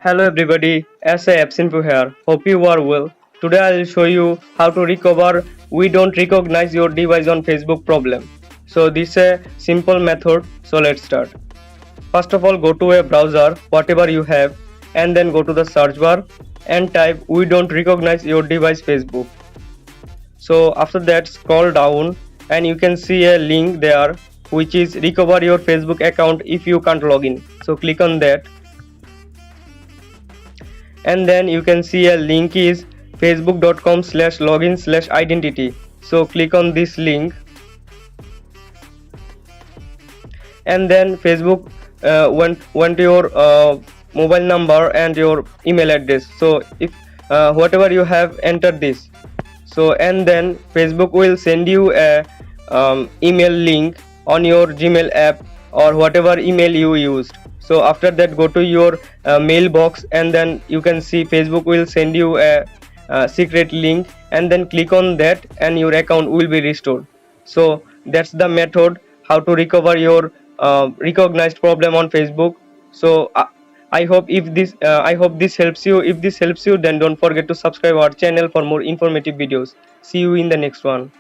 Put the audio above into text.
Hello everybody, SA Absinfu here. Hope you are well. Today I will show you how to recover we don't recognize your device on Facebook problem. So this is a simple method. So let's start. First of all, go to a browser, whatever you have, and then go to the search bar and type we don't recognize your device Facebook. So after that, scroll down and you can see a link there which is recover your Facebook account if you can't log in. So click on that and then you can see a link is facebook.com/login/identity. So click on this link and then Facebook want your mobile number and your email address. So if whatever you have, enter this. So and then Facebook will send you a email link on your Gmail app or whatever email you used. So after that, go to your mailbox and then you can see Facebook will send you a secret link and then click on that and your account will be restored. So that's the method how to recover your recognized problem on Facebook. So I hope this helps you. If this helps you, then don't forget to subscribe our channel for more informative videos. See you in the next one.